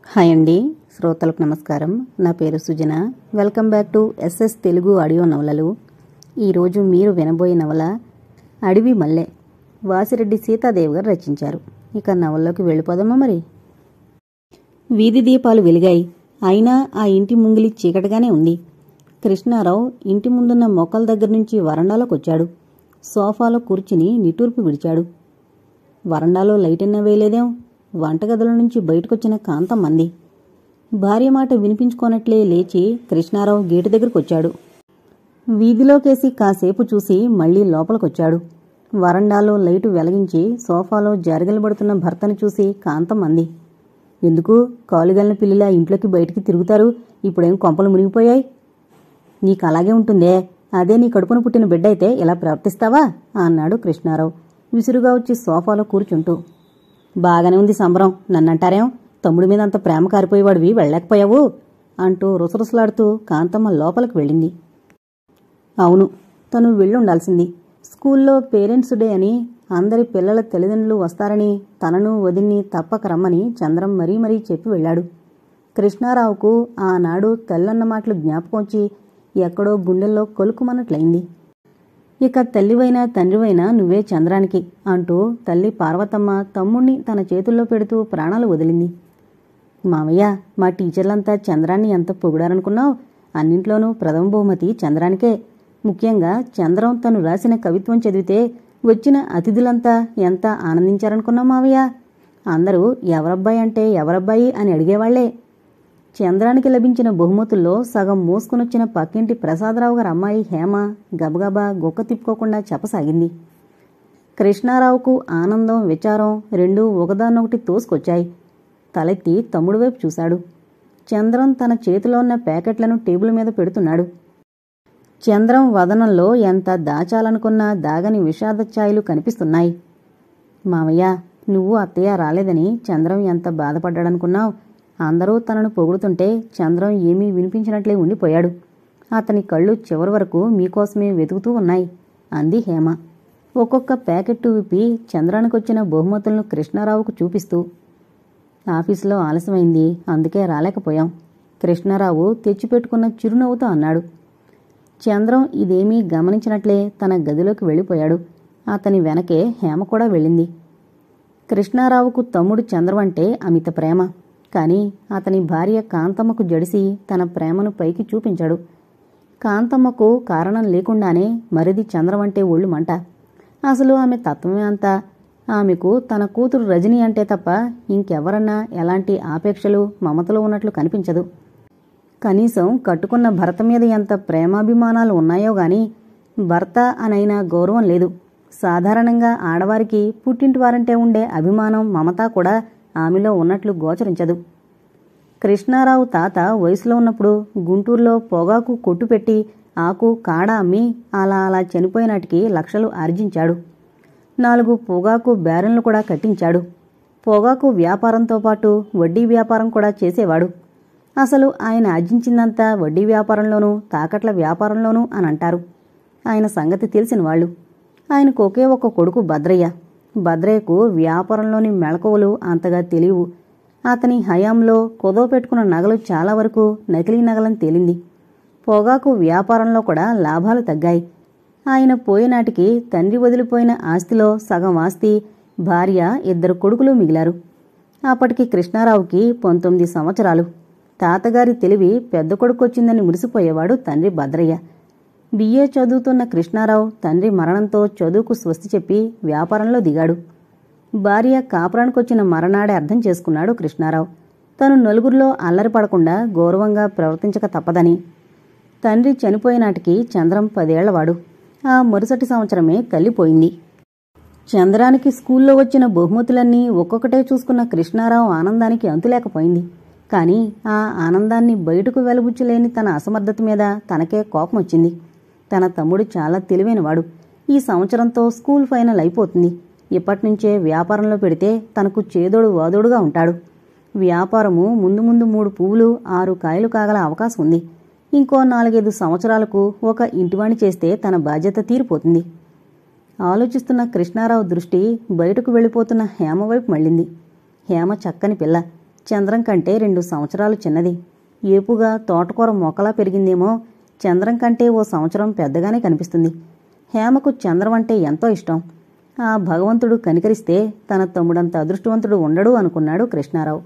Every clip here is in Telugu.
హాయ్ అండి, శ్రోతలకు నమస్కారం. నా పేరు Sujana. Welcome back to SS Telugu audio నవలలు. ఈరోజు మీరు వినబోయే నవల అడవి మల్లె. వాసిరెడ్డి సీతాదేవి గారు రచించారు. ఇక నవల్లోకి వెళ్ళిపోదామా మరి. వీధి దీపాలు వెలిగాయి. అయినా ఆ ఇంటి ముంగిలి చీకటిగానే ఉంది. కృష్ణారావు ఇంటి ముందున్న మొక్కల దగ్గర నుంచి వరండాలోకి వచ్చాడు. సోఫాలో కూర్చుని నిట్టూర్పు విడిచాడు. వరండాలో లైటన్నా వేయలేదేం? వంటగదుల నుంచి బయటకొచ్చిన కాంతమ్మంది. భార్య మాట వినిపించుకోనట్లే లేచి కృష్ణారావు గేటు దగ్గరకొచ్చాడు. వీధిలోకేసి కాసేపు చూసి మళ్లీ లోపలికొచ్చాడు. వరండాలో లైటు వెలిగించి సోఫాలో జరగలబడుతున్న భర్తను చూసి కాంతమ్మంది. ఎందుకు కాలుగల్న పిల్లిలా ఇంట్లోకి బయటికి తిరుగుతారు? ఇప్పుడేం కొంపలు మునిగిపోయాయి? నీకలాగే ఉంటుందే. అదే నీ కడుపున పుట్టిన బిడ్డ అయితే ఇలా ప్రవర్తిస్తావా అన్నాడు కృష్ణారావు విసురుగా వచ్చి సోఫాలో కూర్చుంటూ. బాగానే ఉంది సంబరం. నన్నంటారేం? తమ్ముడి మీద అంత ప్రేమ కారిపోయేవాడివి వెళ్ళలేకపోయావు అంటూ రుసరుసలాడుతూ కాంతమ్మ లోపలికి వెళ్ళింది. అవును, తను వెళ్ళుండాల్సింది. స్కూల్లో పేరెంట్స్ డే అని అందరి పిల్లల తల్లిదండ్రులు వస్తారని తనను వదిన్ని తప్పక రమ్మని చంద్రం మరీ మరీ చెప్పి వెళ్ళాడు. కృష్ణారావుకు ఆనాడు తల్లన్న మాటలు జ్ఞాపకం వచ్చి ఎక్కడో గుండెల్లో కొలుకుమన్నట్లయింది. ఇక తల్లివైనా తండ్రివైనా నువ్వే చంద్రానికి అంటూ తల్లి పార్వతమ్మ తమ్ముణ్ణి తన చేతుల్లో పెడుతూ ప్రాణాలు వదిలింది. మావయ్య, మా టీచర్లంతా చంద్రాన్ని ఎంత పొగిడారనుకున్నావు? అన్నింట్లోనూ ప్రథమ బహుమతి చంద్రానికే. ముఖ్యంగా చంద్రం తను రాసిన కవిత్వం చదివితే వచ్చిన అతిథులంతా ఎంత ఆనందించారనుకున్నావు మావయ్య? అందరూ ఎవరబ్బాయి అంటే ఎవరబ్బాయి అని అడిగేవాళ్లే. చంద్రానికి లభించిన బహుమతుల్లో సగం మోసుకునొచ్చిన పక్కింటి ప్రసాదరావు గారి అమ్మాయి హేమ గబగబా గొక్క తిప్పుకోకుండా చెప్పసాగింది. కృష్ణారావుకు ఆనందం విచారం రెండూ ఒకదాన్నొకటి తోసుకొచ్చాయి. తలెత్తి తమ్ముడు వైపు చూశాడు. చంద్రం తన చేతిలో ఉన్న ప్యాకెట్లను టేబుల్ మీద పెడుతున్నాడు. చంద్రం వదనంలో ఎంత దాచాలనుకున్నా దాగని విషాదఛాయలు కనిపిస్తున్నాయి. మావయ్య, నువ్వు అత్తయ్య రాలేదని చంద్రం ఎంత బాధపడ్డాడనుకున్నావు? అందరూ తనను పొగుడుతుంటే చంద్రం ఏమీ వినిపించినట్లే ఉండిపోయాడు. అతని కళ్ళు చివరి వరకు మీకోసమే వెతుకుతూ ఉన్నాయి అంది హేమ ఒక్కొక్క ప్యాకెట్టు విప్పి చంద్రానికొచ్చిన బహుమతులను కృష్ణారావుకు చూపిస్తూ. ఆఫీసులో ఆలస్యమైంది, అందుకే రాలేకపోయాం కృష్ణారావు తెచ్చిపెట్టుకున్న చిరునవ్వుతో అన్నాడు. చంద్రం ఇదేమీ గమనించినట్లే తన గదిలోకి వెళ్ళిపోయాడు. అతని వెనకే హేమ కూడా వెళ్ళింది. కృష్ణారావుకు తమ్ముడు చంద్రం అంటే అమిత ప్రేమ. కాని అతని భార్య కాంతమ్మకు జడిసి తన ప్రేమను పైకి చూపించాడు. కాంతమ్మకు కారణం లేకుండానే మరిది చంద్రం అంటే ఒళ్ళు మంట. అసలు ఆమె తత్వమే అంతా. ఆమెకు తన కూతురు రజని అంటే తప్ప ఇంకెవరన్నా ఎలాంటి ఆపేక్షలు మమతలు ఉన్నట్లు కనిపించదు. కనీసం కట్టుకున్న భర్త మీద ఎంత ప్రేమాభిమానాలు ఉన్నాయో గాని భర్త అనైనా గౌరవం లేదు. సాధారణంగా ఆడవారికి పుట్టింటి వారంటే ఉండే అభిమానం మమత కూడా ఆమెలో ఉన్నట్లు గోచరించదు. కృష్ణారావు తాత వయసులో ఉన్నప్పుడు గుంటూరులో పొగాకు కొట్టు పెట్టి ఆకు కాడ అమ్మి అలా చనిపోయినాటికి లక్షలు ఆర్జించాడు. 4 పొగాకు బ్యారెన్లు కూడా కట్టించాడు. పొగాకు వ్యాపారంతో పాటు వడ్డీ వ్యాపారం కూడా చేసేవాడు. అసలు ఆయన ఆర్జించిందంతా వడ్డీ వ్యాపారంలోనూ తాకట్ల వ్యాపారంలోనూ అని అంటారు. ఆయన సంగతి తెలిసిన వాళ్ళు. ఆయనకు ఒకే ఒక కొడుకు భద్రయ్య. భద్రయ్యకు వ్యాపారంలోని మెళకువలు అంతగా తెలియవు. అతని హయాంలో కుదవ పెట్టుకున్న నగలు చాలా వరకు నకిలీ నగలని తేలింది. పొగాకు వ్యాపారంలో కూడా లాభాలు తగ్గాయి. ఆయన పోయేనాటికి తండ్రి వదిలిపోయిన ఆస్తిలో సగం ఆస్తి, భార్య, 2 కొడుకులు మిగిలారు. అప్పటికి కృష్ణారావుకి 19 సంవత్సరాలు. తాతగారి తెలివి పెద్ద కొడుకొచ్చిందని మురిసిపోయేవాడు తండ్రి భద్రయ్య. బిఏ చదువుతున్న కృష్ణారావు తండ్రి మరణంతో చదువుకు స్వస్తి చెప్పి వ్యాపారంలో దిగాడు. భార్య కాపురానికొచ్చిన మరనాడే అర్థం చేసుకున్నాడు కృష్ణారావు. తను నలుగురిలో అల్లరి పడకుండా గౌరవంగా ప్రవర్తించక తప్పదని. తండ్రి చనిపోయినాటికి చంద్రం 10 ఏళ్లవాడు. ఆ మరుసటి సంవత్సరమే తల్లిపోయింది. చంద్రానికి స్కూల్లో వచ్చిన బహుమతులన్నీ ఒక్కొక్కటే చూసుకున్న కృష్ణారావు ఆనందానికి అంతులేకపోయింది. కాని ఆ ఆనందాన్ని బయటకు వెలుబుచ్చలేని తన అసమర్థత మీద తనకే కోపం వచ్చింది. తన తమ్ముడు చాలా తెలివైనవాడు. ఈ సంవత్సరంతో స్కూల్ ఫైనల్ అయిపోతుంది. ఇప్పటినుంచే వ్యాపారంలో పెడితే తనకు చేదోడు వాదోడుగా ఉంటాడు. వ్యాపారము ముందు 3 పువ్వులు 6 కాయలు కాగల అవకాశం ఉంది. ఇంకో 4-5 సంవత్సరాలకు ఒక ఇంటివాణి చేస్తే తన బాధ్యత తీరిపోతుంది. ఆలోచిస్తున్న కృష్ణారావు దృష్టి బయటకు వెళ్ళిపోతున్న హేమ వైపు మళ్ళింది. హేమ చక్కని పిల్ల. చంద్రం కంటే 2 సంవత్సరాలు చిన్నది. ఏపుగా తోటకూర మొక్కలా పెరిగిందేమో. చంద్రం కంటే ఓ సంవత్సరం పెద్దగానే కనిపిస్తుంది. హేమకు చంద్రం అంటే ఎంతో ఇష్టం. ఆ భగవంతుడు కనికరిస్తే తన తమ్ముడంత అదృష్టవంతుడు ఉండడు అనుకున్నాడు కృష్ణారావు.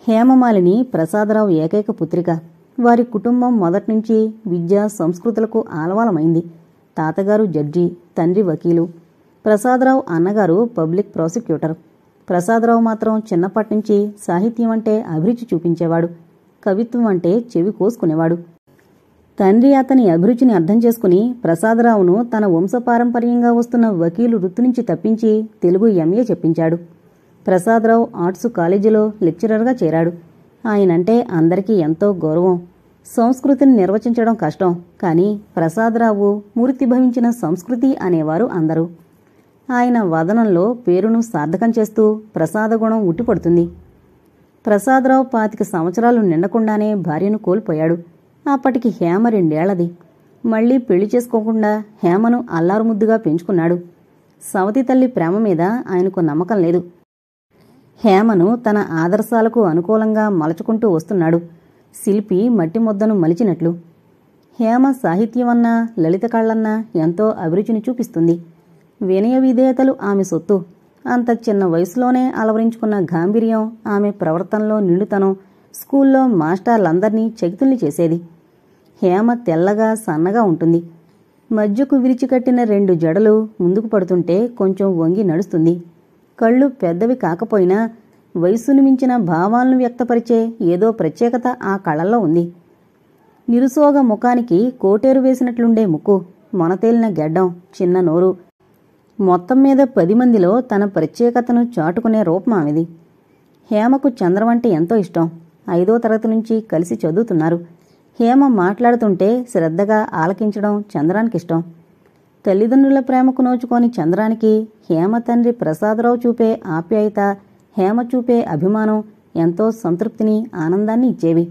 హేమమాలిని ప్రసాదరావు ఏకైక పుత్రిక. వారి కుటుంబం మొదట్నుంచి విద్యా సంస్కృతులకు ఆలవాలమైంది. తాతగారు జడ్జి, తండ్రి వకీలు. ప్రసాదరావు అన్నగారు పబ్లిక్ ప్రాసిక్యూటర్. ప్రసాదరావు మాత్రం చిన్నప్పటినుంచి సాహిత్యం అంటే అభిరుచి చూపించేవాడు. కవిత్వం అంటే చెవి కోసుకునేవాడు. తండ్రి అతని అభిరుచిని అర్థం చేసుకుని ప్రసాదరావును తన వంశపారంపర్యంగా వస్తున్న వకీలు వృత్తి నుంచి తప్పించి తెలుగు ఎంఏ చెప్పించాడు. ప్రసాదరావు ఆర్ట్స్ కాలేజీలో లెక్చరర్గా చేరాడు. ఆయనంటే అందరికీ ఎంతో గౌరవం. సంస్కృతిని నిర్వచించడం కష్టం, కానీ ప్రసాదరావు మూర్తిభవించిన సంస్కృతి అనేవారు అందరూ. ఆయన వదనంలో పేరును సార్థకం చేస్తూ ప్రసాదగుణం ఉట్టిపడుతుంది. ప్రసాదరావు 25 సంవత్సరాలు నిండకుండానే భార్యను కోల్పోయాడు. అప్పటికి హేమ 2 ఏళ్లది. మళ్లీ పెళ్లి చేసుకోకుండా హేమను అల్లారుముద్దుగా పెంచుకున్నాడు. సవతి తల్లి ప్రేమ మీద ఆయనకు నమ్మకం లేదు. హేమను తన ఆదర్శాలకు అనుకూలంగా మలచుకుంటూ వస్తున్నాడు, శిల్పి మట్టి ముద్దను మలిచినట్లు. హేమ సాహిత్యమన్నా లలిత కళన్నా ఎంతో అభిరుచిని చూపిస్తుంది. వినయ విధేయతలు ఆమె సొత్తు. అంత చిన్న వయసులోనే అలవరించుకున్న గాంభీర్యం, ఆమె ప్రవర్తనలో నిండుతనం స్కూల్లో మాస్టర్లందర్నీ చకితుల్ని చేసేది. హేమ తెల్లగా సన్నగా ఉంటుంది. మధ్యకు విరిచికట్టిన 2 జడలు ముందుకు పడుతుంటే కొంచెం వంగి నడుస్తుంది. కళ్ళు పెద్దవి కాకపోయినా వయస్సును మించిన భావాలను వ్యక్తపరిచే ఏదో ప్రత్యేకత ఆ కళల్లో ఉంది. నిరుసోగ ముఖానికి కోటేరు వేసినట్లుండే ముక్కు, మొనతేలిన గెడ్డం, చిన్న నోరు. మొత్తం మీద 10 మందిలో తన ప్రత్యేకతను చాటుకునే రూపం ఆమెది. హేమకు చంద్రం అంటే ఎంతో ఇష్టం. 5వ తరగతి నుంచి కలిసి చదువుతున్నారు. హేమ మాట్లాడుతుంటే శ్రద్ధగా ఆలకించడం చంద్రానికిష్టం. తల్లిదండ్రుల ప్రేమకు నోచుకోని చంద్రానికి హేమ తండ్రి ప్రసాదరావు చూపే ఆప్యాయత, హేమ చూపే అభిమానం ఎంతో సంతృప్తిని, ఆనందాన్ని ఇచ్చేవి.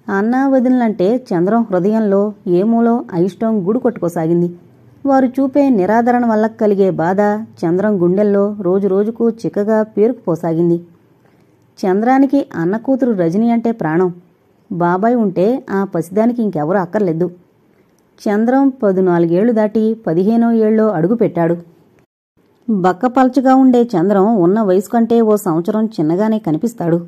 అన్నా వదినలంటే చంద్రం హృదయంలో ఏమూలో అయిష్టం గూడు కొట్టుకోసాగింది. వారు చూపే నిరాదరణ వల్ల కలిగే బాధ చంద్రం గుండెల్లో రోజురోజుకు చిక్కగా పేరుకుపోసాగింది. చంద్రానికి అన్న కూతురు రజని అంటే ప్రాణం. బాబాయ్ ఉంటే ఆ పసిదానికి ఇంకెవరూ అక్కర్లేదు. చంద్రం 14 ఏళ్లు దాటి 15వ ఏళ్ళలో అడుగుపెట్టాడు. బక్కపల్చగా ఉండే చంద్రం ఉన్న వయసు కంటే ఓ సంవత్సరం చిన్నగానే కనిపిస్తాడు.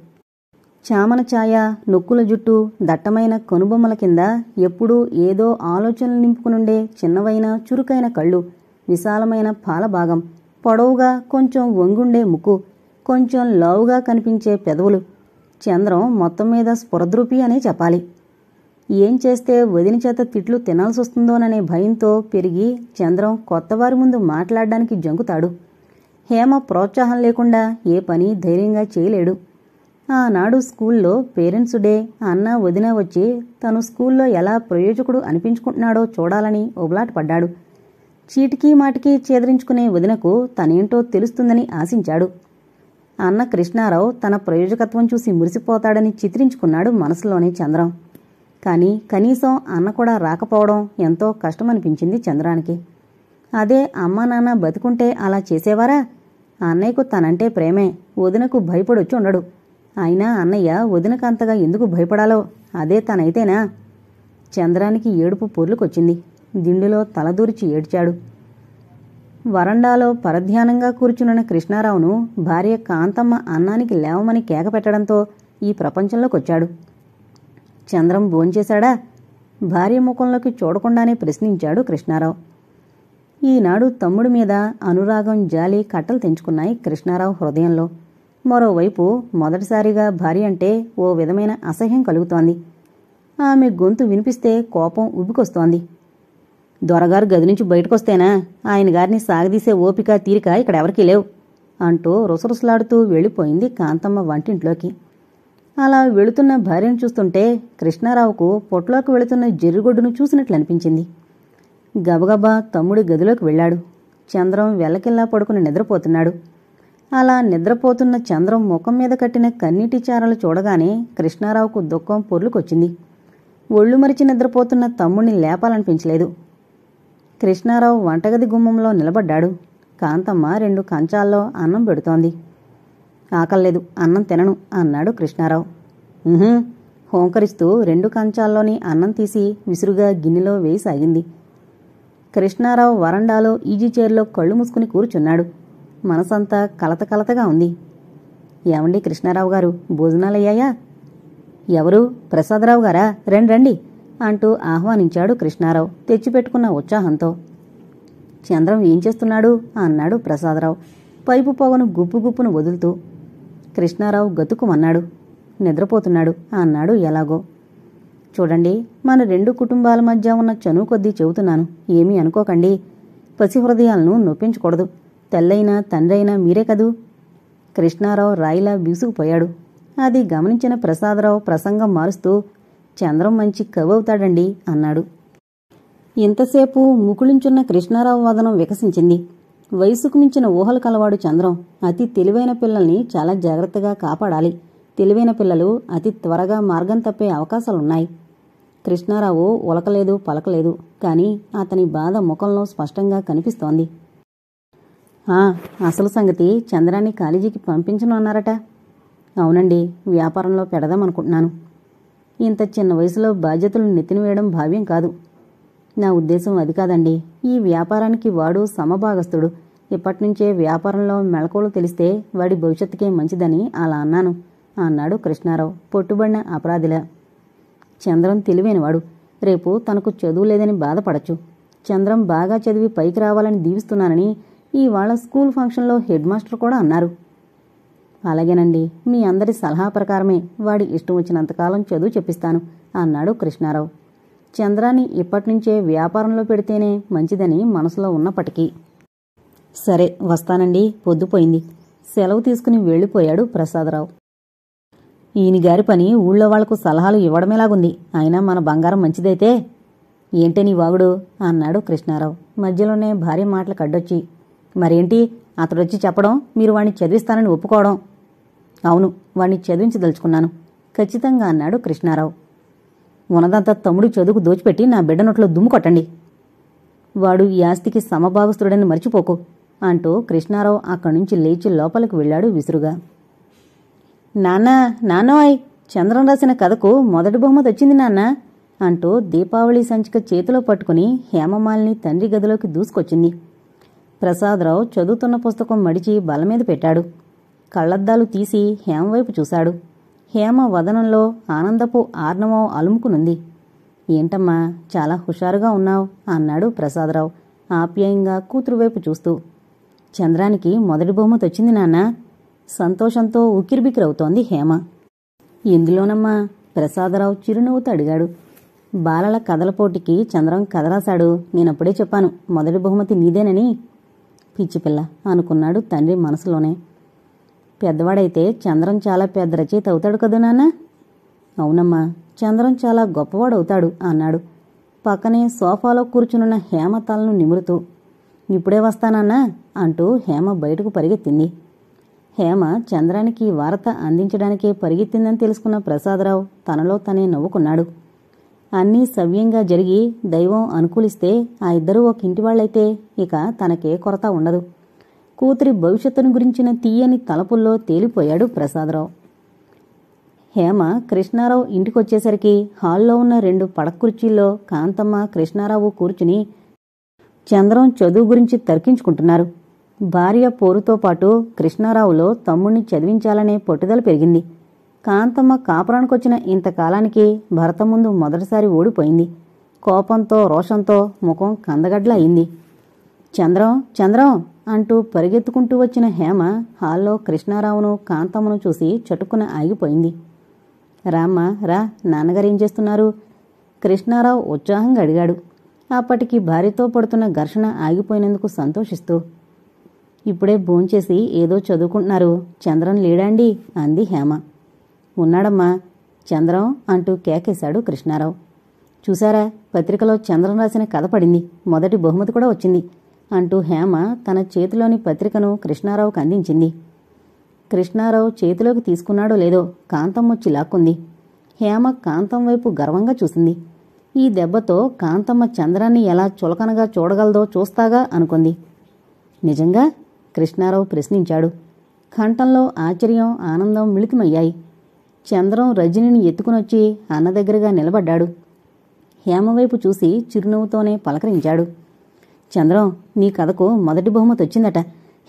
చామన ఛాయ, నొక్కుల జుట్టు, దట్టమైన కనుబొమ్మల కింద ఎప్పుడూ ఏదో ఆలోచనలు నింపుకునుండే చిన్నవైన చురుకైన కళ్ళు, విశాలమైన పాలభాగం, పొడవుగా కొంచెం వంగుండే ముక్కు, కొంచెం లావుగా కనిపించే పెదవులు. చంద్రం మొత్తం మీద స్ఫురద్రూపి అనే చెప్పాలి. ఏం చేస్తే వదిన చేత తిట్లు తినాల్సొస్తుందోననే భయంతో పెరిగి చంద్రం కొత్తవారి ముందు మాట్లాడడానికి జంకుతాడు. హేమ ప్రోత్సాహం లేకుండా ఏ పని ధైర్యంగా చేయలేడు. ఆనాడు స్కూల్లో పేరెంట్స్ డే, అన్న వదిన వచ్చి తను స్కూల్లో ఎలా ప్రయోజకుడు అనిపించుకుంటున్నాడో చూడాలని ఉబలాటపడ్డాడు. చీటికీ మాటికి చేదరించుకునే వదినకు తనేంటో తెలుస్తుందని ఆశించాడు. అన్న కృష్ణారావు తన ప్రయోజకత్వం చూసి మురిసిపోతాడని చిత్రించుకున్నాడు మనసులోనే చంద్రం. కానీ కనీసం అన్న కూడా రాకపోవడం ఎంతో కష్టమనిపించింది చంద్రానికి. అదే అమ్మా నాన్న బతికుంటే అలా చేసేవారా? అన్నయ్యకు తనంటే ప్రేమే, వదినకు భయపడొచ్చి ఉండడు. అయినా అన్నయ్య వదినకు అంతగా ఎందుకు భయపడాలో? అదే తనైతేనా? చంద్రానికి ఏడుపు పొర్లుకొచ్చింది. దిండులో తలదూర్చి ఏడ్చాడు. వరండాలో పరధ్యానంగా కూర్చున్న కృష్ణారావును భార్య కాంతమ్మ అన్నానికి లేవమని కేక పెట్టడంతో ఈ ప్రపంచంలోకొచ్చాడు. చంద్రం భోంచేశాడా? భార్య ముఖంలోకి చూడకుండానే ప్రశ్నించాడు కృష్ణారావు. ఈనాడు తమ్ముడి మీద అనురాగం, జాలి కట్టలు తెంచుకున్నాయి కృష్ణారావు హృదయంలో. మరోవైపు మొదటిసారిగా భార్య అంటే ఓ విధమైన అసహ్యం కలుగుతోంది. ఆమె గొంతు వినిపిస్తే కోపం ఉబ్బికొస్తోంది. దొరగారు గది నుంచి బయటకొస్తేనా ఆయన గారిని సాగదీసే ఓపిక, తీరిక ఇక్కడెవరికీ లేవు అంటూ రుసరుసలాడుతూ వెళ్ళిపోయింది కాంతమ్మ వంటింట్లోకి. అలా వెళుతున్న భార్యను చూస్తుంటే కృష్ణారావుకు పొట్లోకి వెళుతున్న జెర్రిగొడ్డును చూసినట్లు అనిపించింది. గబగబా తమ్ముడి గదిలోకి వెళ్ళాడు. చంద్రం వెల్లకిల్లా పడుకుని నిద్రపోతున్నాడు. అలా నిద్రపోతున్న చంద్రం ముఖం మీద కట్టిన కన్నీటి చారలు చూడగానే కృష్ణారావుకు దుఃఖం పొర్లుకొచ్చింది. ఒళ్ళు మరిచి నిద్రపోతున్న తమ్ముడిని లేపాలనిపించలేదు. కృష్ణారావు వంటగది గుమ్మంలో నిలబడ్డాడు. కాంతమ్మ 2 కంచాల్లో అన్నం పెడుతోంది. ఆకల్లేదు, అన్నం తినను అన్నాడు కృష్ణారావు. హోంకరిస్తూ 2 కంచాల్లోని అన్నం తీసి విసురుగా గిన్నెలో వేయసాగింది. కృష్ణారావు వరండాలో ఈజీ చైర్లో కళ్ళు మూసుకుని కూర్చున్నాడు. మనసంతా కలతకలతగా ఉంది. ఏమండి కృష్ణారావు గారు, భోజనాలయ్యాయా? ఎవరు? ప్రసాదరావు గారా? రండి అంటూ ఆహ్వానించాడు కృష్ణారావు తెచ్చిపెట్టుకున్న ఉత్సాహంతో. చంద్రం ఏం చేస్తున్నాడు అన్నాడు ప్రసాదరావు పైపు పొగను గుప్పును వదులుతూ. కృష్ణారావు గతుకుమన్నాడు. నిద్రపోతున్నాడు అన్నాడు ఎలాగో. చూడండి, మన 2 కుటుంబాల మధ్య ఉన్న చనువు కొద్దీ చెబుతున్నాను, ఏమీ అనుకోకండి. పసిహృదయాలను నొప్పించకూడదు. తల్లైనా తండ్రైనా మీరే కదూ. కృష్ణారావు రాయిలా బీసుకుపోయాడు. అది గమనించిన ప్రసాదరావు ప్రసంగం మారుస్తూ, చంద్రం మంచి కవవుతాడండి అన్నాడు. ఇంతసేపు ముకుళించున్న కృష్ణారావు వదనం వికసించింది. వయసుకు మించిన ఊహలు కలవాడు చంద్రం. అతి తెలివైన పిల్లల్ని చాలా జాగ్రత్తగా కాపాడాలి. తెలివైన పిల్లలు అతి త్వరగా మార్గం తప్పే అవకాశాలున్నాయి. కృష్ణారావు ఉలకలేదు పలకలేదు, కాని అతని బాధ ముఖంలో స్పష్టంగా కనిపిస్తోంది. అసలు సంగతి, చంద్రాన్ని కాలేజీకి పంపించను అన్నారట. అవునండి, వ్యాపారంలో పెడదామనుకుంటున్నాను. ఇంత చిన్న వయసులో బాధ్యతలు నెత్తినవేయడం భావ్యం కాదు. నా ఉద్దేశం అది కాదండి. ఈ వ్యాపారానికి వాడు సమభాగస్తుడు. ఇప్పటినుంచే వ్యాపారంలో మెళకువలు తెలిస్తే వాడి భవిష్యత్తుకే మంచిదని అలా అన్నాను అన్నాడు కృష్ణారావు పొట్టుబడిన అపరాధిలా. చంద్రం తెలివైనవాడు. రేపు తనకు చదువు లేదని బాధపడచ్చు. చంద్రం బాగా చదివి పైకి రావాలని దీవిస్తున్నానని ఇవాళ స్కూల్ ఫంక్షన్లో హెడ్ మాస్టర్ కూడా అన్నారు. అలాగేనండి, మీ అందరి సలహా ప్రకారమే వాడి ఇష్టం వచ్చినంతకాలం చదువు చెప్పిస్తాను అన్నాడు కృష్ణారావు. చంద్రాన్ని ఇప్పటినుంచే వ్యాపారంలో పెడితేనే మంచిదని మనసులో ఉన్నప్పటికీ. సరే, వస్తానండి, పొద్దుపోయింది. సెలవు తీసుకుని వెళ్ళిపోయాడు ప్రసాదరావు. ఈయనగారి పని ఊళ్ళో వాళ్లకు సలహాలు ఇవ్వడమేలాగుంది. అయినా మన బంగారం మంచిదైతే. ఏంటే నీ వాగుడు అన్నాడు కృష్ణారావు మధ్యలోనే భార్య మాటలకు అడ్డొచ్చి. మరేంటి, అతడొచ్చి చెప్పడం, మీరు వాణ్ణి చదివిస్తానని ఒప్పుకోవడం? అవును, వాణ్ణి చదివించదలుచుకున్నాను ఖచ్చితంగా అన్నాడు కృష్ణారావు. ఉన్నదంతా తమ్ముడి చదువుకు దోచిపెట్టి నా బిడ్డ నోట్లో దుమ్ము కొట్టండి. వాడు ఈ ఆస్తికి సమభాగస్తుడని మర్చిపోకు అంటూ కృష్ణారావు అక్కడి నుంచి లేచి లోపలికి వెళ్లాడు విసురుగా. నాన్నోయ్, చంద్రం రాసిన కథకు మొదటి బహుమతి వచ్చింది నాన్న అంటూ దీపావళి సంచిక చేతిలో పట్టుకుని హేమమాలిని తండ్రి గదిలోకి దూసుకొచ్చింది. ప్రసాదరావు చదువుతున్న పుస్తకం మడిచి బలమీద పెట్టాడు. కళ్లద్దాలు తీసి హేమవైపు చూశాడు. హేమ వదనంలో ఆనందపు ఆర్ణవం అలుముకునుంది. ఏంటమ్మా, చాలా హుషారుగా ఉన్నావు అన్నాడు ప్రసాదరావు ఆప్యాయంగా కూతురువైపు చూస్తూ. చంద్రానికి మొదటి బహుమతి వచ్చింది నాన్న. సంతోషంతో ఉక్కిరిబిక్కిరవుతోంది హేమ. ఎందులోనమ్మా? ప్రసాదరావు చిరునవ్వుతో అడిగాడు. బాలల కథల పోటీకి చంద్రం కథ రాశాడు. నేనప్పుడే చెప్పాను, మొదటి బహుమతి నీదేనని. పిచ్చిపిల్ల అనుకున్నాడు తండ్రి మనసులోనే. పెద్దవాడైతే చంద్రం చాలా పెద్ద రచయిత అవుతాడు కదూ నాన్న. అవునమ్మా, చంద్రం చాలా గొప్పవాడవుతాడు అన్నాడు పక్కనే సోఫాలో కూర్చునున్న హేమ తలను నిమురుతూ. ఇప్పుడే వస్తానన్నా అంటూ హేమ బయటకు పరిగెత్తింది. హేమ చంద్రానికి వార్త అందించడానికే పరిగెత్తిందని తెలుసుకున్న ప్రసాదరావు తనలో తనే నవ్వుకున్నాడు. అన్నీ సవ్యంగా జరిగి దైవం అనుకూలిస్తే ఆ ఇద్దరూ ఒక ఇంటివాళ్లైతే ఇక తనకే కొరత ఉండదు. కూతురి భవిష్యత్తును గురించిన తీయని తలపుల్లో తేలిపోయాడు ప్రసాదరావు. హేమ కృష్ణారావు ఇంటికొచ్చేసరికి హాల్లో ఉన్న 2 పడక్కుర్చీల్లో కాంతమ్మ కృష్ణారావు కూర్చుని చంద్రం చదువు గురించి తర్కించుకుంటున్నారు. భార్య పోరుతో పాటు కృష్ణారావులో తమ్ముణ్ణి చదివించాలనే పట్టుదల పెరిగింది. కాంతమ్మ కాపురానికొచ్చిన ఇంతకాలానికి భర్త ముందు మొదటిసారి ఓడిపోయింది. కోపంతో రోషంతో ముఖం కందగడ్ల అయింది. చంద్రం అంటూ పరిగెత్తుకుంటూ వచ్చిన హేమ హాల్లో కృష్ణారావును కాంతమ్మను చూసి చటుక్కున ఆగిపోయింది. రామ్మా రా, నాన్నగారేం చేస్తున్నారు? కృష్ణారావు ఉత్సాహంగా అడిగాడు అప్పటికి భార్యతో పడుతున్న ఘర్షణ ఆగిపోయినందుకు సంతోషిస్తూ. ఇప్పుడే భోంచేసి ఏదో చదువుకుంటున్నారు. చంద్రం లేడాండి అంది హేమ. ఉన్నాడమ్మా. చంద్రం అంటూ కేకేశాడు కృష్ణారావు. చూశారా, పత్రికలో చంద్రం రాసిన కథ పడింది, మొదటి బహుమతి కూడా వచ్చింది అంటూ హేమ తన చేతిలోని పత్రికను కృష్ణారావుకు అందించింది. కృష్ణారావు చేతిలోకి తీసుకున్నాడో లేదో కాంతమ్మొచ్చి లాక్కుంది. హేమ కాంతం వైపు గర్వంగా చూసింది. ఈ దెబ్బతో కాంతమ్మ చంద్రాన్ని ఎలా చులకనగా చూడగలదో చూస్తాగా అనుకుంది. నిజంగా? కృష్ణారావు ప్రశ్నించాడు. కంఠంలో ఆశ్చర్యం, ఆనందం మిళితమయ్యాయి. చంద్రం రజనిని ఎత్తుకునొచ్చి అన్న దగ్గరగా నిలబడ్డాడు. హేమవైపు చూసి చిరునవ్వుతోనే పలకరించాడు. చంద్రం, నీ కథకు మొదటి బహుమతి వచ్చిందట.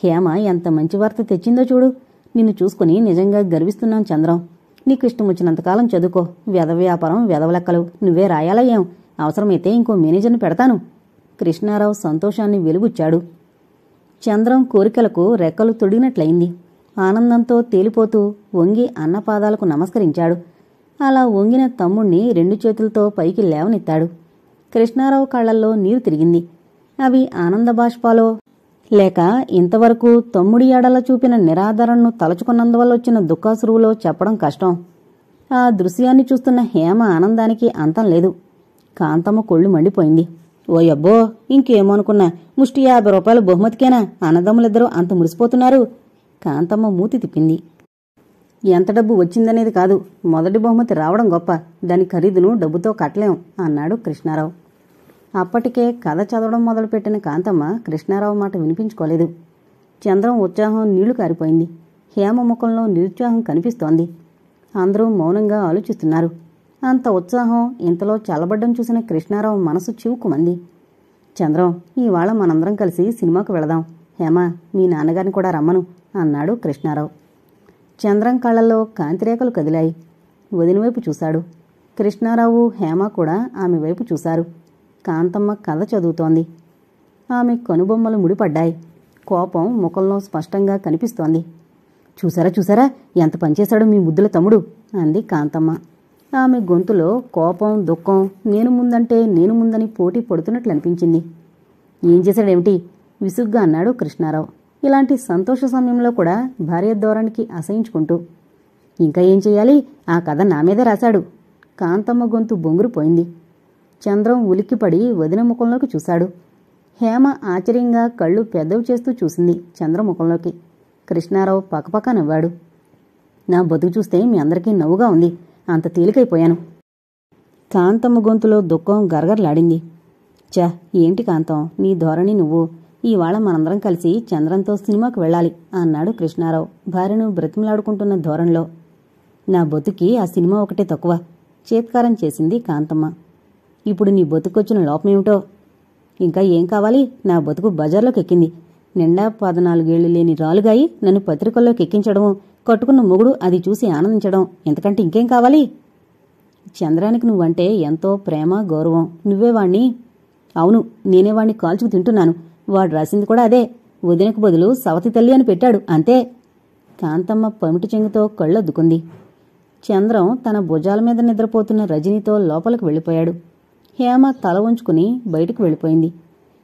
హేమ ఎంత మంచి వార్త తెచ్చిందో చూడు. నిన్ను చూసుకుని నిజంగా గర్విస్తున్నాను చంద్రం. నీకు ఇష్టం వచ్చినంతకాలం చదువుకో. వెధవ వ్యాపారం, వెధవలెక్కలు నువ్వే రాయాలా ఏం? అవసరమైతే ఇంకో మేనేజర్ని పెడతాను. కృష్ణారావు సంతోషాన్ని వెలుగుచ్చాడు. చంద్రం కోరికలకు రెక్కలు తొడిగినట్లయింది. ఆనందంతో తేలిపోతూ వంగి అన్నపాదాలకు నమస్కరించాడు. అలా వంగిన తమ్ముణ్ణి 2 చేతులతో పైకి లేవనెత్తాడు. కృష్ణారావు కళ్లల్లో నీరు తిరిగింది. అవి ఆనంద బాష్పాలో లేక ఇంతవరకు తమ్ముడి ఎడల చూపిన నిరాదరణను తలచుకున్నందువల్ల వచ్చిన దుఃఖాశ్రువులో చెప్పడం కష్టం. ఆ దృశ్యాన్ని చూస్తున్న హేమ ఆనందానికి అంతం లేదు. కాంతమ్మ కొళ్ళు మండిపోయింది. ఓయబ్బో, ఇంకేమోనుకున్నా, ముష్టి 50 రూపాయలు బహుమతికేనా? అన్నదమ్ములిద్దరూ అంత మురిసిపోతున్నారు. కాంతమ్మ మూతి తిప్పింది. ఎంత డబ్బు వచ్చిందనేది కాదు, మొదటి బహుమతి రావడం గొప్ప. దాని ఖరీదును డబ్బుతో కట్టలేం అన్నాడు కృష్ణారావు. అప్పటికే కథ చదవడం మొదలుపెట్టిన కాంతమ్మ కృష్ణారావు మాట వినిపించుకోలేదు. చంద్రం ఉత్సాహం నీళ్లు కారిపోయింది. హేమ ముఖంలో నిరుత్సాహం కనిపిస్తోంది. అందరూ మౌనంగా ఆలోచిస్తున్నారు. అంత ఉత్సాహం ఇంతలో చల్లబడ్డం చూసిన కృష్ణారావు మనసు చివుకుమంది. చంద్రం, ఇవాళ మనందరం కలిసి సినిమాకు వెళదాం. హేమ, మీ నాన్నగారిని కూడా రమ్మను అన్నాడు కృష్ణారావు. చంద్రం కళ్ళల్లో కాంతిరేఖలు కదిలాయి. వదినవైపు చూశాడు. కృష్ణారావు, హేమ కూడా ఆమె వైపు చూశారు. కాంతమ్మ కథ చదువుతోంది. ఆమె కనుబొమ్మలు ముడిపడ్డాయి. కోపం ముఖంలో స్పష్టంగా కనిపిస్తోంది. చూసారా ఎంత పనిచేశాడో మీ ముద్దుల తమ్ముడు అంది కాంతమ్మ. ఆమె గొంతులో కోపం, దుఃఖం నేను ముందంటే నేను ముందని పోటీ పడుతున్నట్లు అనిపించింది. ఏం చేశాడేమిటి? విసుగ్గా అన్నాడు కృష్ణారావు. ఇలాంటి సంతోష సమయంలో కూడా భార్య ధోరణికి అసహించుకుంటూ. ఇంకా ఏం చెయ్యాలి? ఆ కథ నా మీదే రాశాడు. కాంతమ్మ గొంతు బొంగురుపోయింది. చంద్రం ఉలిక్కిపడి వదిన ముఖంలోకి చూశాడు. హేమ ఆశ్చర్యంగా కళ్ళు పెద్దవి చేస్తూ చూసింది చంద్రముఖంలోకి. కృష్ణారావు పకపక నవ్వాడు. నా బతుకు చూస్తే మీ అందరికీ నవ్వుగా ఉంది. అంత తేలికైపోయాను. కాంతమ్మ గొంతులో దుఃఖం గరగరలాడింది. చ, ఏంటి కాంతం, నీ ధోరణి నువ్వు. ఇవాళ మనందరం కలిసి చంద్రంతో సినిమాకు వెళ్ళాలి అన్నాడు కృష్ణారావు భార్యను బ్రతిమలాడుకుంటున్న ధోరణిలో. నా బతుకి ఆ సినిమా ఒకటే తక్కువ చేత్కారం చేసింది కాంతమ్మ. ఇప్పుడు నీ బతుకొచ్చిన లోపమేమిటో? ఇంకా ఏం కావాలి? నా బతుకు బజార్లోకి ఎక్కింది. నిండా 14 ఏళ్లు లేని రాలుగాయి నన్ను పత్రికల్లోకి ఎక్కించడం, కట్టుకున్న మొగుడు అది చూసి ఆనందించడం, ఎంతకంటే ఇంకేం కావాలి? చంద్రానికి నువ్వంటే ఎంతో ప్రేమ, గౌరవం. నువ్వే వాణ్ణి. అవును, నేనే వాణ్ణి కాల్చుకు తింటున్నాను. వాడు రాసింది కూడా అదే. వదినకు బదులు సవతి తల్లి అని పెట్టాడు, అంతే. కాంతమ్మ పమిటి చెంగుతో కళ్ళొద్దుకుంది. చంద్రం తన భుజాల మీద నిద్రపోతున్న రజనీతో లోపలికి వెళ్ళిపోయాడు. హేమ తల ఉంచుకుని బయటకు వెళ్ళిపోయింది.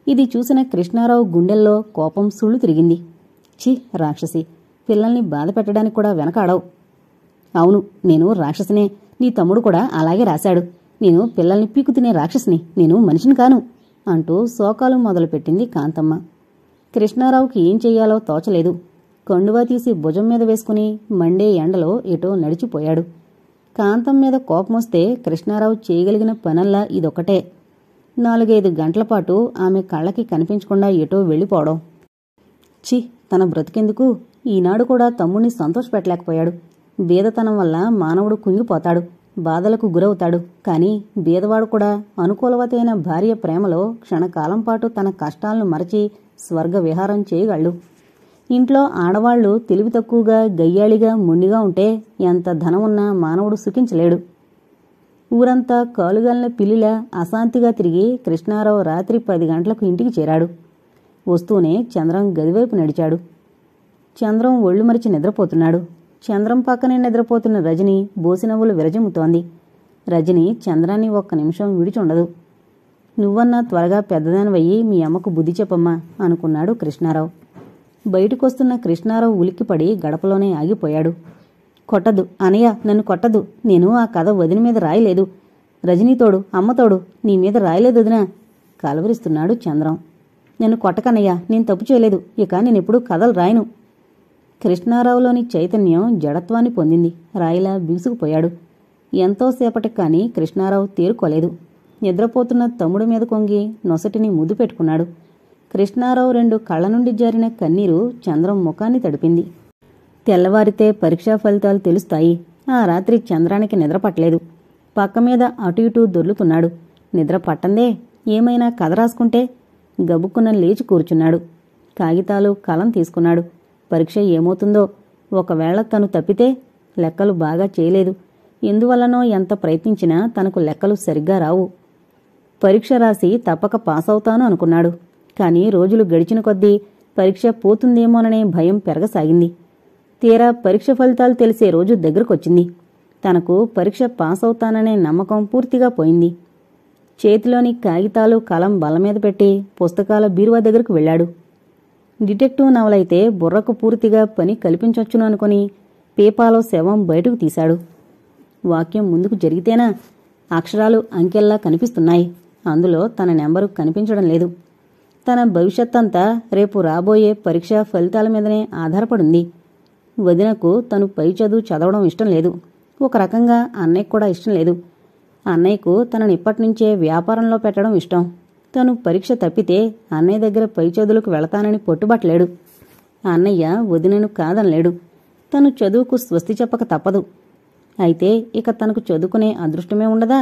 ఇది చూసిన కృష్ణారావు గుండెల్లో కోపం సుళ్ళు తిరిగింది. ఛీ, రాక్షసి, పిల్లల్ని బాధ పెట్టడానికి కూడా వెనకాడవు. అవును, నేను రాక్షసినే. నీ తమ్ముడు కూడా అలాగే రాశాడు. నేను పిల్లల్ని పీకు తినే రాక్షసిని, నేను మనిషిని కాను అంటూ శోకాలు మొదలుపెట్టింది కాంతమ్మ. కృష్ణారావుకి ఏం చెయ్యాలో తోచలేదు. కండువా తీసి భుజం మీద వేసుకుని మండే ఎండలో ఎటో నడిచిపోయాడు. కాంతం మీద కోపమొస్తే కృష్ణారావు చేయగలిగిన పనల్లా ఇదొక్కటే. 4-5 గంటల పాటు ఆమె కళ్ళకి కనిపించకుండా ఎటో వెళ్ళిపోవడం. ఛీ, తన బ్రతికెందుకు? ఈనాడు కూడా తమ్ముణ్ణి సంతోషపెట్టలేకపోయాడు. బీదతనం వల్ల మానవుడు కుంగిపోతాడు, బాధలకు గురవుతాడు. కాని బీదవాడు కూడా అనుకూలవతి అయిన భార్య ప్రేమలో క్షణకాలం పాటు తన కష్టాలను మరచి స్వర్గ విహారం చేయగలడు. ఇంట్లో ఆడవాళ్లు తెలివి తక్కువగా, గయ్యాళిగా, మొండిగా ఉంటే ఎంత ధనమున్నా మానవుడు సుఖించలేడు. ఊరంతా కాలుగాలిన పిల్లిలా అశాంతిగా తిరిగి కృష్ణారావు రాత్రి 10 గంటలకు ఇంటికి చేరాడు. వస్తూనే చంద్రం గదివైపు నడిచాడు. చంద్రం ఒళ్ళు మరిచి నిద్రపోతున్నాడు. చంద్రం పక్కనే నిద్రపోతున్న రజని బోసినవ్వులు విరజిమ్ముతోంది. రజని చంద్రాన్ని ఒక్క నిమిషం విడిచుండదు. నువ్వన్నా త్వరగా పెద్దదానివయ్యి మీ అమ్మకు బుద్ధి చెప్పమ్మా అనుకున్నాడు కృష్ణారావు. బయటకొస్తున్న కృష్ణారావు ఉలిక్కిపడి గడపలోనే ఆగిపోయాడు. కొట్టదు అనయ్య, నన్ను కొట్టదు. నేను ఆ కథ వదిన మీద రాయలేదు. రజనీతోడు, అమ్మతోడు నీ మీద రాయలేదు వదినా కలవరిస్తున్నాడు చంద్రం. నన్ను కొట్టకనయ్యా, నేను తప్పు చేయలేదు. ఇక నేనెప్పుడూ కథలు రాయను. కృష్ణారావులోని చైతన్యం జడత్వాన్ని పొందింది. రాయిలా బిగుసుకుపోయాడు. ఎంతోసేపటికి కాని కృష్ణారావు తేరుకోలేదు. నిద్రపోతున్న తమ్ముడి మీద కొంగి నొసటిని ముద్దు పెట్టుకున్నాడు. కృష్ణారావు 2 కళ్ల నుండి జారిన కన్నీరు చంద్రం ముఖాన్ని తడిపింది. తెల్లవారితే పరీక్షా ఫలితాలు తెలుస్తాయి. ఆ రాత్రి చంద్రానికి నిద్ర పట్టలేదు. పక్క మీద అటు ఇటూ దొర్లుతున్నాడు. నిద్ర పట్టందే, ఏమైనా కథ రాసుకుంటే. గబుక్కున లేచి కూర్చున్నాడు. కాగితాలు కలం తీసుకున్నాడు. పరీక్ష ఏమవుతుందో? ఒకవేళ తను తప్పితే? లెక్కలు బాగా చేయలేదు. ఎందువల్లనో ఎంత ప్రయత్నించినా తనకు లెక్కలు సరిగ్గా రావు. పరీక్ష రాసి తప్పక పాసవుతాను అనుకున్నాడు. కాని రోజులు గడిచిన కొద్దీ పరీక్ష పోతుందేమోననే భయం పెరగసాగింది. తీరా పరీక్ష ఫలితాలు తెలిసే రోజు దగ్గరకొచ్చింది. తనకు పరీక్ష పాసవుతాననే నమ్మకం పూర్తిగా పోయింది. చేతిలోని కాగితాలు కలం బల్లమీద పెట్టి పుస్తకాల బీరువా దగ్గరకు వెళ్లాడు. డిటెక్టివ్ నవలైతే బుర్రకు పూర్తిగా పని కల్పించొచ్చును అనుకుని పీపాలో శవం బయటకు తీశాడు. వాక్యం ముందుకు జరిగితేనా? అక్షరాలు అంకెల్లా కనిపిస్తున్నాయి. అందులో తన నెంబరు కనిపించడం లేదు. తన భవిష్యత్తంతా రేపు రాబోయే పరీక్షా ఫలితాల మీదనే ఆధారపడింది. వదినకు తను పై చదువు చదవడం ఇష్టం లేదు. ఒక రకంగా అన్నయ్యకు కూడా ఇష్టం లేదు. అన్నయ్యకు తనని ఇప్పటినుంచే వ్యాపారంలో పెట్టడం ఇష్టం. తను పరీక్ష తప్పితే అన్నయ్య దగ్గర పై చదువులకు వెళతానని పట్టుబట్టలేడు. అన్నయ్య వదినను కాదనలేడు. తను చదువుకు స్వస్తి చెప్పక తప్పదు. అయితే ఇక తనకు చదువుకునే అదృష్టమే ఉండదా?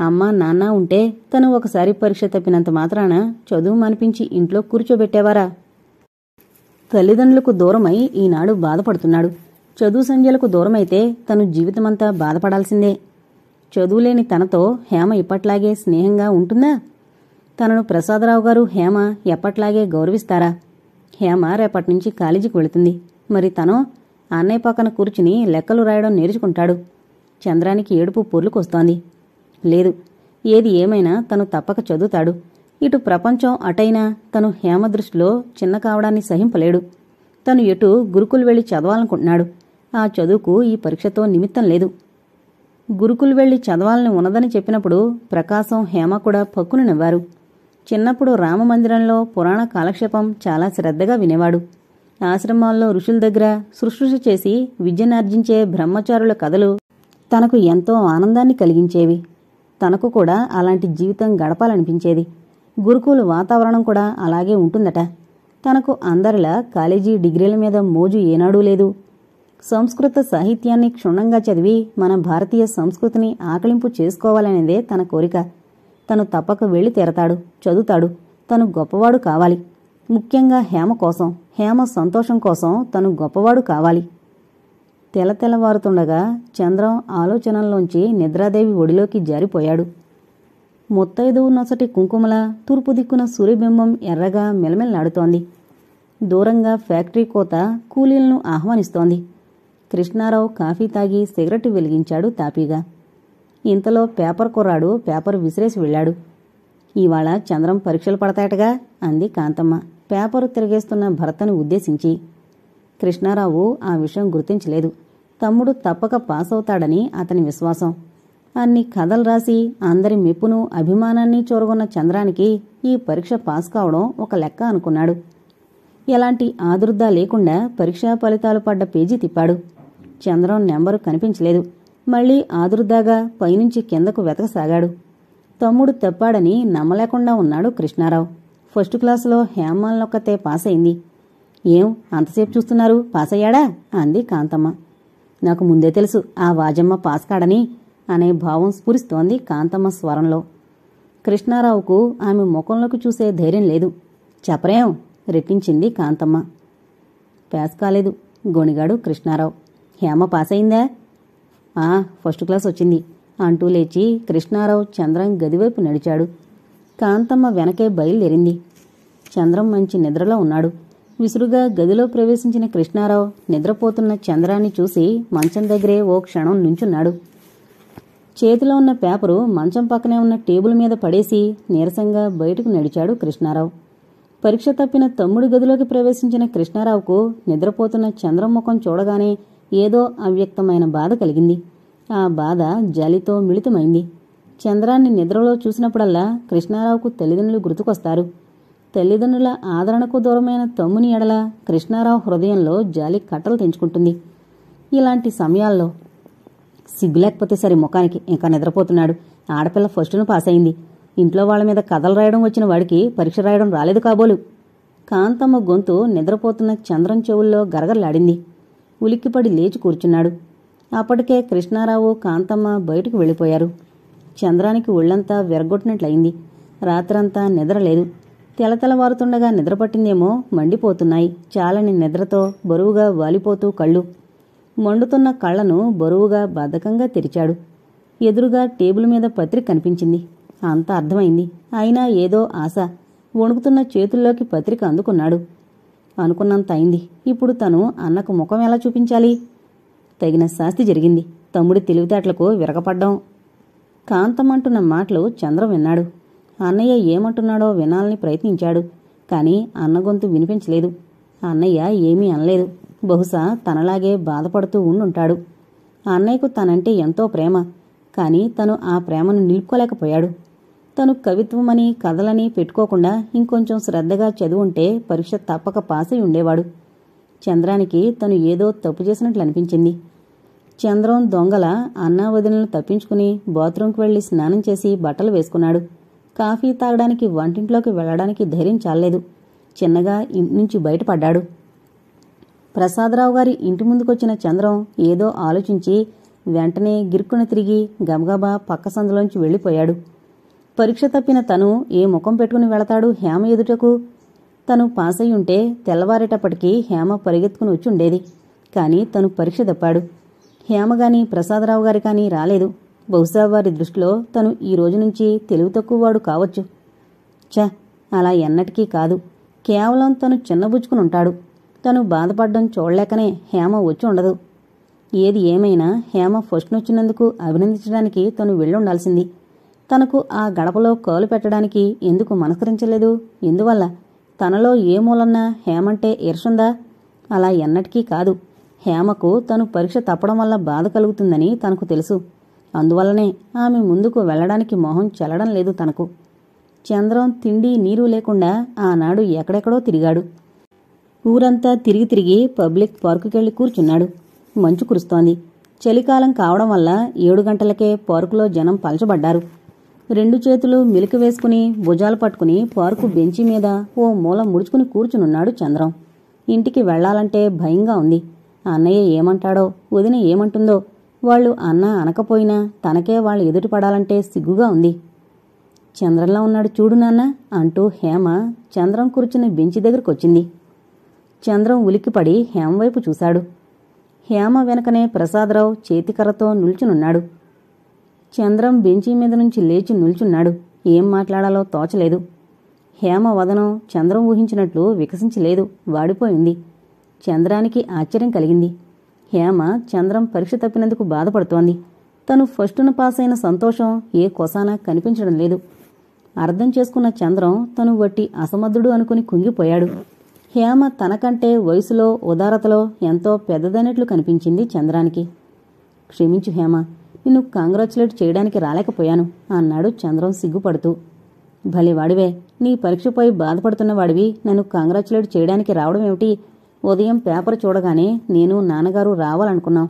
అమ్మ నాన్న ఉంటే తను ఒకసారి పరీక్ష తప్పినంత మాత్రాన చదువు మనిపించి ఇంట్లో కూర్చోబెట్టేవారా? తల్లిదండ్రులకు దూరమై ఈనాడు బాధపడుతున్నాడు. చదువు సంధ్యలకు దూరమైతే తను జీవితమంతా బాధపడాల్సిందే. చదువులేని తనతో హేమ ఇప్పట్లాగే స్నేహంగా ఉంటుందా? తనను ప్రసాదరావు గారు హేమ ఎప్పట్లాగే గౌరవిస్తారా? హేమ రేపటినుంచి కాలేజీకి వెళుతుంది. మరి తనో అన్నయ్య పక్కన కూర్చుని లెక్కలు రాయడం నేర్చుకుంటాడు. చంద్రానికి ఏడుపు పొర్లుకొస్తోంది. లేదు, ఏది ఏమైనా తను తప్పక చదువుతాడు. ఇటు ప్రపంచం అటైనా తను హేమ దృష్టిలో చిన్న కావడాన్ని సహింపలేడు. తను ఎటు గురుకులు వెళ్లి చదవాలనుకుంటున్నాడు. ఆ చదువుకు ఈ పరీక్షతో నిమిత్తం లేదు. గురుకులు వెళ్లి చదవాలని ఉన్నదని చెప్పినప్పుడు ప్రకాశం హేమ కూడా పక్కున నవ్వారు. చిన్నప్పుడు రామమందిరంలో పురాణ కాలక్షేపం చాలా శ్రద్ధగా వినేవాడు. ఆశ్రమాల్లో ఋషుల దగ్గర శుశ్రూష చేసి విద్యనార్జించే బ్రహ్మచారుల కథలు తనకు ఎంతో ఆనందాన్ని కలిగించేవి. తనకు కూడా అలాంటి జీవితం గడపాలనిపించేది. గురుకుల వాతావరణం కూడా అలాగే ఉంటుందట. తనకు అందరిలా కాలేజీ డిగ్రీల మీద మోజు ఏనాడూ లేదు. సంస్కృత సాహిత్యాన్ని క్షుణ్ణంగా చదివి మన భారతీయ సంస్కృతిని ఆకలింపు చేసుకోవాలనేదే తన కోరిక. తను తప్పక వెళ్లి తీరతాడు, చదువుతాడు. తను గొప్పవాడు కావాలి. ముఖ్యంగా హేమ కోసం, హేమ సంతోషం కోసం తను గొప్పవాడు కావాలి. తెల్లవారుతుండగా చంద్రం ఆలోచనల్లోంచి నిద్రాదేవి ఒడిలోకి జారిపోయాడు. ముత్తైదువు నొసటి కుంకుమల తూర్పు దిక్కున సూర్యబింబం ఎర్రగా మెలమెల్లాడుతోంది. దూరంగా ఫ్యాక్టరీ కోత కూలీలను ఆహ్వానిస్తోంది. కృష్ణారావు కాఫీ తాగి సిగరెట్ వెలిగించాడు తాపీగా. ఇంతలో పేపర్ కుర్రాడు పేపర్ విసిరేసి వెళ్లాడు. ఇవాళ చంద్రం పరీక్షలు పడతాయటగా అంది కాంతమ్మ పేపరు తిరిగేస్తున్న భర్తను ఉద్దేశించి. కృష్ణారావు ఆ విషయం గుర్తించలేదు. తమ్ముడు తప్పక పాస్ అవుతాడని అతని విశ్వాసం. అన్ని కథలు రాసి అందరి మెప్పును అభిమానాన్ని చూరగొన్న చంద్రానికి ఈ పరీక్ష పాస్ కావడం ఒక లెక్క అనుకున్నాడు. ఎలాంటి ఆదుర్దా లేకుండా పరీక్షా ఫలితాలు పడ్డ పేజీ తిప్పాడు. చంద్రం నెంబరు కనిపించలేదు. మళ్లీ ఆదుర్దాగా పైనుంచి కిందకు వెతకసాగాడు. తమ్ముడు తప్పాడని నమ్మలేకుండా ఉన్నాడు కృష్ణారావు. ఫస్ట్ క్లాసులో హేమాలనొక్కతే పాస్ అయింది. ఏం అంతసేపు చూస్తున్నారు, పాసయ్యాడా అంది కాంతమ్మ. నాకు ముందే తెలుసు ఆ వాజమ్మ పాస్ కాడని అనే భావం స్ఫురిస్తోంది కాంతమ్మ స్వరంలో. కృష్ణారావుకు ఆమె ముఖంలోకి చూసే ధైర్యం లేదు. చెప్పరేం రెట్టించింది కాంతమ్మ. పాస్ కాలేదు గొణిగాడు కృష్ణారావు. హేమ పాస్ అయిందా? ఫస్ట్ క్లాస్ వచ్చింది అంటూ లేచి కృష్ణారావు చంద్రం గదివైపు నడిచాడు. కాంతమ్మ వెనకే బయలుదేరింది. చంద్రం మంచి నిద్రలో ఉన్నాడు. విసురుగా గదిలో ప్రవేశించిన కృష్ణారావు నిద్రపోతున్న చంద్రాన్ని చూసి మంచం దగ్గరే ఓ క్షణం నుంచున్నాడు. చేతిలో ఉన్న పేపరు మంచం పక్కనే ఉన్న టేబుల్ మీద పడేసి నీరసంగా బయటకు నడిచాడు కృష్ణారావు. పరీక్ష తప్పిన తమ్ముడి గదిలోకి ప్రవేశించిన కృష్ణారావుకు నిద్రపోతున్న చంద్రం ముఖం చూడగానే ఏదో అవ్యక్తమైన బాధ కలిగింది. ఆ బాధ జాలితో మిళితమైంది. చంద్రాన్ని నిద్రలో చూసినప్పుడల్లా కృష్ణారావుకు తల్లిదండ్రులు గుర్తుకొస్తారు. తల్లిదండ్రుల ఆదరణకు దూరమైన తమ్ముని ఎడల కృష్ణారావు హృదయంలో జాలి కట్టలు తెంచుకుంటుంది. ఇలాంటి సమయాల్లో సిగ్గులేకపోతే సరి ముఖానికి, ఇంకా నిద్రపోతున్నాడు. ఆడపిల్ల ఫస్టును పాస్ అయింది. ఇంట్లో వాళ్ల మీద కథలు రాయడం వచ్చిన వాడికి పరీక్ష రాయడం రాలేదు కాబోలు. కాంతమ్మ గొంతు నిద్రపోతున్న చంద్రం చెవుల్లో గరగరలాడింది. ఉలిక్కిపడి లేచి కూర్చున్నాడు. అప్పటికే కృష్ణారావు, కాంతమ్మ బయటకు వెళ్ళిపోయారు. చంద్రానికి ఒళ్లంతా విరగొట్టినట్లయింది. రాత్రంతా నిద్రలేదు. తెలతెలవారుతుండగా నిద్రపట్టిందేమో మండిపోతున్నాయి. చాలని నిద్రతో బరువుగా వాలిపోతూ కళ్ళు. మండుతున్న కళ్లను బరువుగా బద్ధకంగా తెరిచాడు. ఎదురుగా టేబుల్ మీద పత్రిక కనిపించింది. అంతా అర్థమైంది. అయినా ఏదో ఆశ. వణుకుతున్న చేతుల్లోకి పత్రిక అందుకున్నాడు. అనుకున్నంత అయింది. ఇప్పుడు తను అన్నకు ముఖం ఎలా చూపించాలి? తగిన శాస్తి జరిగింది. తమ్ముడి తెలివితేటలకు విరగపడ్డాం. కాంతమంటున్న మాటలు చంద్రం విన్నాడు. అన్నయ్య ఏమంటున్నాడో వినాలని ప్రయత్నించాడు. కాని అన్న గొంతు వినిపించలేదు. అన్నయ్య ఏమీ అనలేదు. బహుశా తనలాగే బాధపడుతూ ఉండుంటాడు. అన్నయ్యకు తనంటే ఎంతో ప్రేమ. కాని తను ఆ ప్రేమను నిలుపుకోలేకపోయాడు. తను కవిత్వమని, కథలని పెట్టుకోకుండా ఇంకొంచెం శ్రద్ధగా చదువుంటే పరీక్ష తప్పక పాస్ అయి ఉండేవాడు. చంద్రానికి తను ఏదో తప్పు చేసినట్లు అనిపించింది. చంద్రం దొంగల అన్నా వదినలను తప్పించుకుని బాత్రూంకి వెళ్లి స్నానం చేసి బట్టలు వేసుకున్నాడు. కాఫీ తాగడానికి వంటింట్లోకి వెళ్లడానికి ధైర్యం చాలలేదు. చిన్నగా ఇంటి నుంచి బయటపడ్డాడు. ప్రసాదరావు గారి ఇంటి ముందుకొచ్చిన చంద్రం ఏదో ఆలోచించి వెంటనే గిరుక్కున తిరిగి గబగబా పక్క సందులోంచి వెళ్లిపోయాడు. పరీక్ష తప్పిన తను ఏ ముఖం పెట్టుకుని వెళతాడు హేమ ఎదుటకు? తను పాస్ అయి ఉంటే తెల్లవారేటప్పటికీ హేమ పరిగెత్తుకుని వచ్చి ఉండేది. కాని తను పరీక్ష తప్పాడు. హేమగాని ప్రసాదరావు గారి కానీ రాలేదు. బహుశా వారి దృష్టిలో తను ఈ రోజు నుంచి తెలివి తక్కువవాడు కావచ్చు. అలా ఎన్నటికీ కాదు. కేవలం తను చిన్నబుచ్చుకునుంటాడు. తను బాధపడ్డం చూడలేకనే హేమ వచ్చి ఉండదు. ఏది ఏమైనా హేమ ఫస్ట్ నొచ్చినందుకు అభినందించడానికి తను వెళ్ళుండాల్సింది. తనకు ఆ గడపలో కాలు పెట్టడానికి ఎందుకు మనస్కరించలేదు? ఎందువల్ల? తనలో ఏ మూలన్నా హేమంటే ఈర్షుందా? అలా ఎన్నటికీ కాదు. హేమకు తను పరీక్ష తప్పడం వల్ల బాధ కలుగుతుందని తనకు తెలుసు. అందువల్లనే ఆమె ముందుకు వెళ్లడానికి మొహం చెల్లడం లేదు తనకు. చంద్రం తిండి నీరు లేకుండా ఆనాడు ఎక్కడెక్కడో తిరిగాడు. ఊరంతా తిరిగి తిరిగి పబ్లిక్ పార్కుకెళ్లి కూర్చున్నాడు. మంచు కురుస్తోంది. చలికాలం కావడం వల్ల 7 గంటలకే పార్కులో జనం పలచబడ్డారు. 2 చేతులు మిలికి వేసుకుని భుజాలు పట్టుకుని పార్కు బెంచి మీద ఓ మూల ముడుచుకుని కూర్చునున్నాడు చంద్రం. ఇంటికి వెళ్లాలంటే భయంగా ఉంది. అన్నయ్య ఏమంటాడో, వదిన ఏమంటుందో, వాళ్లు అన్న అనకపోయినా తనకే వాళ్ళు ఎదుటి పడాలంటే సిగ్గుగా ఉంది. చంద్రంలా ఉన్నాడు చూడు నాన్న అంటూ హేమ చంద్రం కూర్చున్న బెంచి దగ్గరకొచ్చింది. చంద్రం ఉలిక్కిపడి హేమ వైపు చూశాడు. హేమ వెనకనే ప్రసాదరావు చేతికర్రతో నిల్చునున్నాడు. చంద్రం బెంచీ మీద నుంచి లేచి నిల్చున్నాడు. ఏం మాట్లాడాలో తోచలేదు. హేమ వదనం చంద్రం ఊహించినట్లు వికసించలేదు, వాడిపోయింది. చంద్రానికి ఆశ్చర్యం కలిగింది. హేమ చంద్రం పరీక్ష తప్పినందుకు బాధపడుతోంది. తను ఫస్టున పాస్ అయిన సంతోషం ఏ కొసానా కనిపించడం లేదు. అర్థం చేసుకున్న చంద్రం తను వట్టి అసమర్థుడు అనుకుని కుంగిపోయాడు. హేమ తనకంటే వయసులో, ఉదారతలో ఎంతో పెద్దదైనట్లు కనిపించింది చంద్రానికి. క్షమించు హేమ, నిన్ను కంగ్రాచులేట్ చేయడానికి రాలేకపోయాను అన్నాడు చంద్రం సిగ్గుపడుతూ. భలేవాడివే, నీ పరీక్షపై బాధపడుతున్నవాడివి నన్ను కంగ్రాచులేట్ చేయడానికి రావడమేమిటి? ఉదయం పేపర్ చూడగానే నేను నాన్నగారు రావాలనుకున్నాం.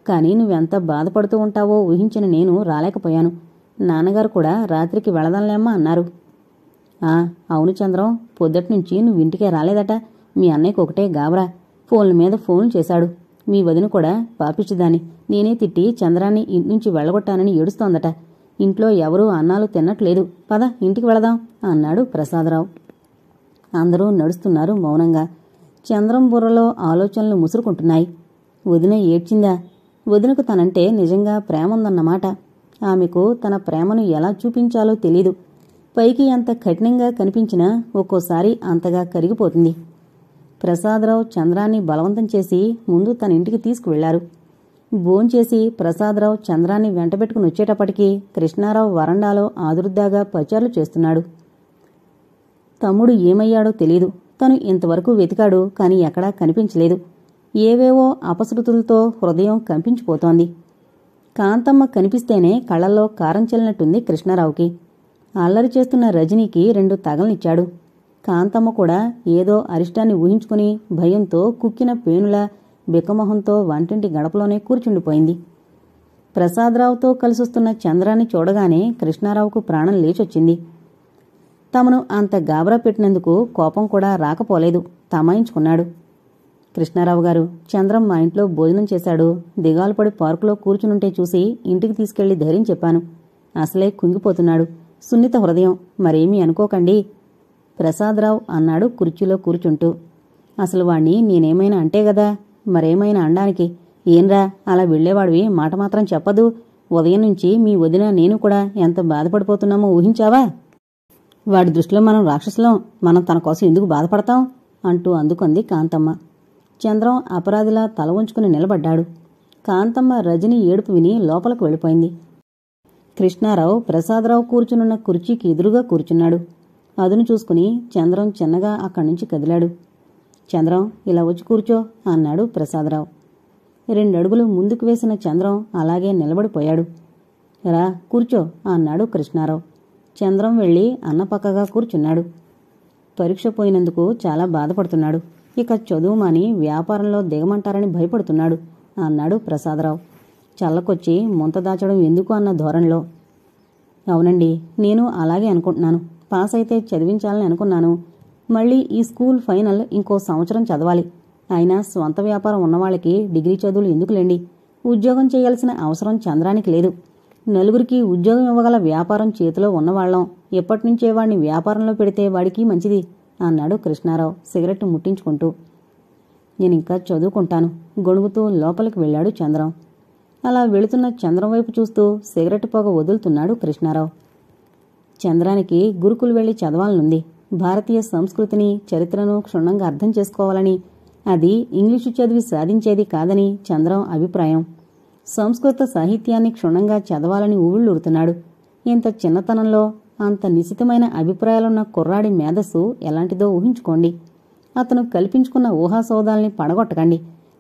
కానీ నువ్వెంత బాధపడుతూ ఉంటావో ఊహించిన నేను రాలేకపోయాను. నాన్నగారు కూడా రాత్రికి వెళదాంలేమ్మా అన్నారు. అవును చంద్రం, పొద్దట్నుంచి నువ్వింటికే రాలేదట. మీ అన్నయ్యకు ఒకటే గాబరా. ఫోన్ల మీద ఫోన్లు చేశాడు. మీ వదిన కూడా పాపిచ్చిదాన్ని. నేనే తిట్టి చంద్రాన్ని ఇంటినుంచి వెళ్ళగొట్టానని ఏడుస్తోందట. ఇంట్లో ఎవరూ అన్నాలు తిన్నట్లేదు. పద ఇంటికి వెళదాం అన్నాడు ప్రసాదరావు. అందరూ నడుస్తున్నారు మౌనంగా. చంద్రం బుర్రలో ఆలోచనలు ముసురుకుంటున్నాయి. వదిన ఏడ్చిందా? వదినకు తనంటే నిజంగా ప్రేమ ఉందన్నమాట. ఆమెకు తన ప్రేమను ఎలా చూపించాలో తెలీదు. పైకి అంత కఠినంగా కనిపించినా ఒక్కోసారి అంతగా కరిగిపోతుంది. ప్రసాదరావు చంద్రాన్ని బలవంతం చేసి ముందు తన ఇంటికి తీసుకువెళ్లారు. భోంచేసి ప్రసాదరావు చంద్రాన్ని వెంటబెట్టుకుని వచ్చేటప్పటికి కృష్ణారావు వరండాలో ఆదుర్దాగా పచార్లు చేస్తున్నాడు. తమ్ముడు ఏమయ్యాడో తెలీదు. తను ఇంతవరకు వెతికాడు, కాని ఎక్కడా కనిపించలేదు. ఏవేవో అపశృతులతో హృదయం కంపించిపోతోంది. కాంతమ్మ కనిపిస్తేనే కళ్లల్లో కారం చెల్లినట్టుంది కృష్ణారావుకి. అల్లరి చేస్తున్న రజనీకి 2 తగలనిచ్చాడు. కాంతమ్మ కూడా ఏదో అరిష్టాన్ని ఊహించుకుని భయంతో కుక్కిన పేనులా బిక్కమొహంతో వంటింటి గడపలోనే కూర్చుండిపోయింది. ప్రసాదరావుతో కలిసొస్తున్న చంద్రాన్ని చూడగానే కృష్ణారావుకు ప్రాణం లేచొచ్చింది. తమను అంత గాబరా పెట్టినందుకు కోపం కూడా రాకపోలేదు. తమాయించుకున్నాడు. కృష్ణారావు గారు, చంద్రం మా ఇంట్లో భోజనం చేశాడు. దిగాలు పడి పార్కులో కూర్చునుంటే చూసి ఇంటికి తీసుకెళ్లి ధైర్యం చెప్పాను. అసలే కుంగిపోతున్నాడు. సున్నిత హృదయం, మరేమీ అనుకోకండి ప్రసాదరావు అన్నాడు కుర్చీలో కూర్చుంటూ. అసలు వాణ్ణి నేనేమైనా అంటే గదా, మరేమైనా అండానికి. ఏంరా అలా వెళ్లేవాడివి, మాట మాత్రం చెప్పదు. ఉదయం నుంచి మీ వదిన నేను కూడా ఎంత బాధపడిపోతున్నామో ఊహించావా? వాడి దృష్టిలో మనం రాక్షసులం, మనం తన కోసం ఎందుకు బాధపడతాం అంటూ అందుకుంది కాంతమ్మ. చంద్రం అపరాధిలా తల ఉంచుకుని నిలబడ్డాడు. కాంతమ్మ రజని ఏడుపు విని లోపలకు వెళ్ళిపోయింది. కృష్ణారావు ప్రసాదరావు కూర్చునున్న కుర్చీకి ఎదురుగా కూర్చున్నాడు. అదును చూసుకుని చంద్రం చిన్నగా అక్కడి నుంచి కదిలాడు. చంద్రం, ఇలా వచ్చి కూర్చో అన్నాడు ప్రసాదరావు. 2 అడుగులు ముందుకు వేసిన చంద్రం అలాగే నిలబడిపోయాడు. రా కూర్చో అన్నాడు కృష్ణారావు. చంద్రం వెళ్లి అన్నపక్కగా కూర్చున్నాడు. పరీక్ష పోయినందుకు చాలా బాధపడుతున్నాడు. ఇక చదువు మాని వ్యాపారంలో దిగమంటారని భయపడుతున్నాడు అన్నాడు ప్రసాదరావు చల్లకొచ్చి ముంత దాచడం ఎందుకు అన్న ధోరణిలో. అవునండి, నేను అలాగే అనుకుంటున్నాను. పాస్ అయితే చదివించాలని అనుకున్నాను. మళ్ళీ ఈ స్కూల్ ఫైనల్ ఇంకో సంవత్సరం చదవాలి. అయినా స్వంత వ్యాపారం ఉన్నవాళ్ళకి డిగ్రీ చదువులు ఎందుకులేండి. ఉద్యోగం చేయాల్సిన అవసరం చంద్రానికి లేదు. నలుగురికి ఉద్యోగం ఇవ్వగల వ్యాపారం చేతిలో ఉన్నవాళ్లం. ఎప్పటినుంచే వాడిని వ్యాపారంలో పెడితే వాడికి మంచిది అన్నాడు కృష్ణారావు సిగరెట్ ముట్టించుకుంటూ. నేనింకా చదువుకుంటాను గొణుగుతూ లోపలికి వెళ్లాడు చంద్రం. అలా వెళుతున్న చంద్రం వైపు చూస్తూ సిగరెట్ పొగ వదులుతున్నాడు కృష్ణారావు. చంద్రానికి గురుకులు వెళ్లి చదవాలనుంది. భారతీయ సంస్కృతిని, చరిత్రను క్షుణ్ణంగా అర్థం చేసుకోవాలని, అది ఇంగ్లీషు చదివి సాధించేది కాదని చంద్రం అభిప్రాయం. సంస్కృత సాహిత్యాన్ని క్షుణ్ణంగా చదవాలని ఊళ్ళూరుతున్నాడు. ఇంత చిన్నతనంలో అంత నిశితమైన అభిప్రాయాలున్న కుర్రాడి మేధస్సు ఎలాంటిదో ఊహించుకోండి. అతను కల్పించుకున్న ఊహాసౌధాల్ని పడగొట్టకండి.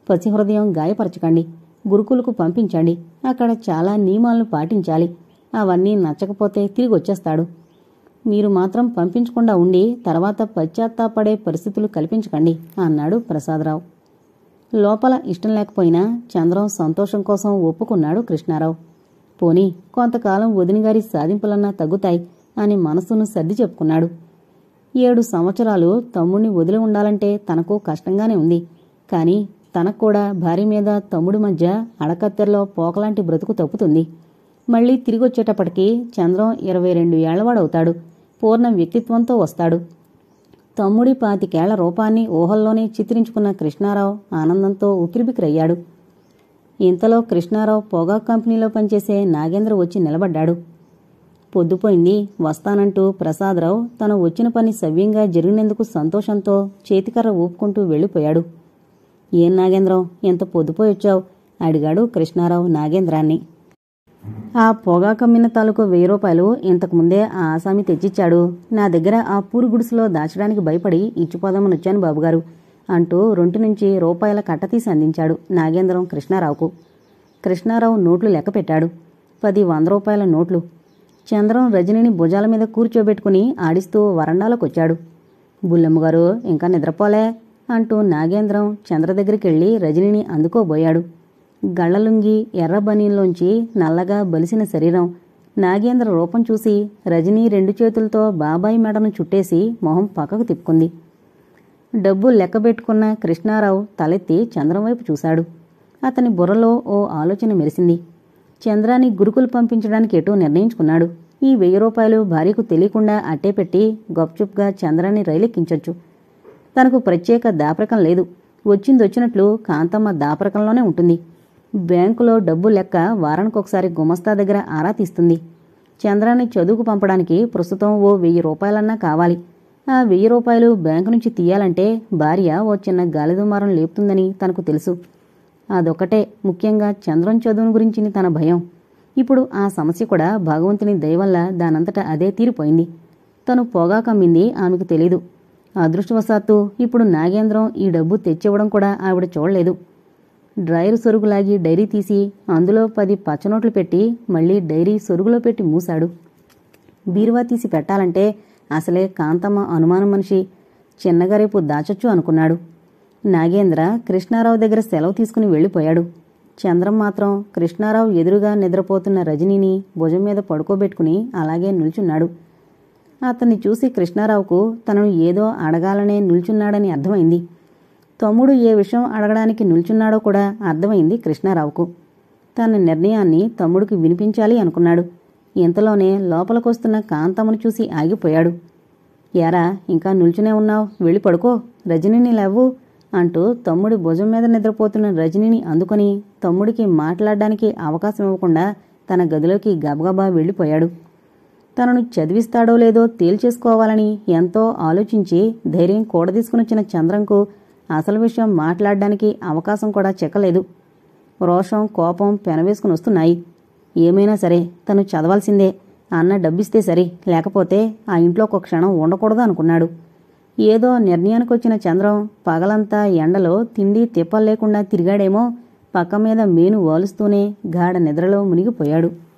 పసిహృదయం గాయపరచకండి. గురుకులకు పంపించండి. అక్కడ చాలా నియమాలను పాటించాలి. అవన్నీ నచ్చకపోతే తిరిగి వచ్చేస్తాడు. మీరు మాత్రం పంపించకుండా ఉండి తర్వాత పశ్చాత్తాపడే పరిస్థితులు కల్పించకండి అన్నాడు ప్రసాదరావు. లోపల ఇష్టం లేకపోయినా చంద్రం సంతోషం కోసం ఒప్పుకున్నాడు కృష్ణారావు. పోనీ కొంతకాలం వదినగారి సాధింపులన్నా తగ్గుతాయి అని మనసును సర్ది చెప్పుకున్నాడు. 7 సంవత్సరాలు తమ్ముణ్ణి వదిలి ఉండాలంటే తనకు కష్టంగానే ఉంది. కాని తనకు కూడా భార్య మీద తమ్ముడి మధ్య అడకత్తెరలో పోకలాంటి బ్రతుకు తప్పుతుంది. మళ్లీ తిరిగొచ్చేటప్పటికి చంద్రం 22 ఏళ్లవాడవుతాడు. పూర్ణ వ్యక్తిత్వంతో వస్తాడు. తమ్ముడి 25 ఏళ్ల రూపాన్ని ఊహల్లోనే చిత్రించుకున్న కృష్ణారావు ఆనందంతో ఉక్కిరిబిక్కిరయ్యాడు. ఇంతలో కృష్ణారావు పొగాకు కంపెనీలో పనిచేసే నాగేంద్ర వచ్చి నిలబడ్డాడు. పొద్దుపోయింది, వస్తానంటూ ప్రసాదరావు తను వచ్చిన పని సవ్యంగా జరిగినందుకు సంతోషంతో చేతికర్ర ఊపుకుంటూ వెళ్లిపోయాడు. ఏం నాగేంద్రం, ఎంత పొద్దుపోయొచ్చావు అడిగాడు కృష్ణారావు నాగేంద్రాన్ని. ఆ పొగాకమ్మిన తాలూకు 1000 రూపాయలు ఇంతకుముందే ఆ ఆసామి తెచ్చిచ్చాడు. నా దగ్గర ఆ పూరి గుడిసెలో దాచడానికి భయపడి ఇచ్చిపోదామనొచ్చాను బాబుగారు అంటూ రొంటి నుంచి రూపాయల కట్టతీసి అందించాడు నాగేంద్రం కృష్ణారావుకు. కృష్ణారావు నోట్లు లెక్క పెట్టాడు. 10 100 రూపాయల నోట్లు. చంద్రం రజనిని భుజాల మీద కూర్చోబెట్టుకుని ఆడిస్తూ వరండాలోకొచ్చాడు. బుల్లమ్మగారు ఇంకా నిద్రపోలే అంటూ నాగేంద్రం చంద్ర దగ్గరికెళ్లి రజనిని అందుకోబోయాడు. గళ్లలుంగి ఎర్ర బనీల్లోంచి నల్లగా బలిసిన శరీరం. నాగేంద్ర రూపం చూసి రజనీ 2 చేతులతో బాబాయి మెడను చుట్టేసి మొహం పక్కకు తిప్పుకుంది. డబ్బు లెక్కబెట్టుకున్న కృష్ణారావు తలెత్తి చంద్రం వైపు చూశాడు. అతని బుర్రలో ఓ ఆలోచన మెరిసింది. చంద్రాన్ని గురుకులు పంపించడానికి ఎటో నిర్ణయించుకున్నాడు. ఈ 1000 రూపాయలు భార్యకు తెలియకుండా అట్టే పెట్టి గప్చుప్గా చంద్రాన్ని రైలెక్కించొచ్చు. తనకు ప్రత్యేక దాపరకం లేదు. వచ్చిందొచ్చినట్లు కాంతమ్మ దాపరకంలోనే ఉంటుంది. బ్యాంకులో డబ్బు లెక్క వారానికొకసారి గుమస్తా దగ్గర ఆరా తీస్తుంది. చంద్రాన్ని చదువుకు పంపడానికి ప్రస్తుతం ఓ 1000 రూపాయలన్నా కావాలి. ఆ 1000 రూపాయలు బ్యాంకు నుంచి తీయాలంటే భార్య ఓ చిన్న గాలిదుమారం లేపుతుందని తనకు తెలుసు. అదొక్కటే ముఖ్యంగా చంద్రం చదువును గురించిన తన భయం. ఇప్పుడు ఆ సమస్య కూడా భగవంతుని దయవల్ల దానంతట అదే తీరిపోయింది. తను పొగాకమ్మింది ఆమెకు తెలీదు. అదృష్టవశాత్తు ఇప్పుడు నాగేంద్రం ఈ డబ్బు తెచ్చివ్వడం కూడా ఆవిడ చూడలేదు. డ్రాయరు సొరుగులాగి డైరీ తీసి అందులో 10 పచ్చనోట్లు పెట్టి మళ్లీ డైరీ సొరుగులో పెట్టి మూశాడు. బీరువా తీసి పెట్టాలంటే అసలే కాంతమ్మ అనుమానం మనిషి. చిన్నగా రేపు దాచొచ్చు అనుకున్నాడు. నాగేంద్ర కృష్ణారావు దగ్గర సెలవు తీసుకుని వెళ్లిపోయాడు. చంద్రం మాత్రం కృష్ణారావు ఎదురుగా నిద్రపోతున్న రజనీని భుజం మీద పడుకోబెట్టుకుని అలాగే నిల్చున్నాడు. అతన్ని చూసి కృష్ణారావుకు తనను ఏదో అడగాలనే నిల్చున్నాడని అర్థమైంది. తమ్ముడు ఏ విషయం అడగడానికి నిల్చున్నాడో కూడా అర్థమైంది కృష్ణారావుకు. తన నిర్ణయాన్ని తమ్ముడికి వినిపించాలి అనుకున్నాడు. ఇంతలోనే లోపలికొస్తున్న కాంతమ్మను చూసి ఆగిపోయాడు. యారా, ఇంకా నిల్చునే ఉన్నావు, వెళ్ళి పడుకో, రజనిని లేవు అంటూ తమ్ముడి భుజం మీద నిద్రపోతున్న రజనిని అందుకొని తమ్ముడికి మాట్లాడడానికి అవకాశం ఇవ్వకుండా తన గదిలోకి గబగబా వెళ్ళిపోయాడు. తనను చదివిస్తాడో లేదో తేల్చేసుకోవాలని ఎంతో ఆలోచించి ధైర్యం కూడదీసుకునొచ్చిన చంద్రంకు అసలు విషయం మాట్లాడడానికి అవకాశం కూడా చెక్కలేదు. రోషం, కోపం పెనవేసుకుని వస్తున్నాయి. ఏమైనా సరే తను చదవాల్సిందే, అన్న డబ్బిస్తే సరి, లేకపోతే ఆ ఇంట్లో ఒక క్షణం ఉండకూడదు అనుకున్నాడు. ఏదో నిర్ణయానికొచ్చిన చంద్రం పగలంతా ఎండలో తిండి తిప్పలేకుండా తిరిగాడేమో, పక్క మీద మేను వాలుస్తూనే గాఢ నిద్రలో మునిగిపోయాడు.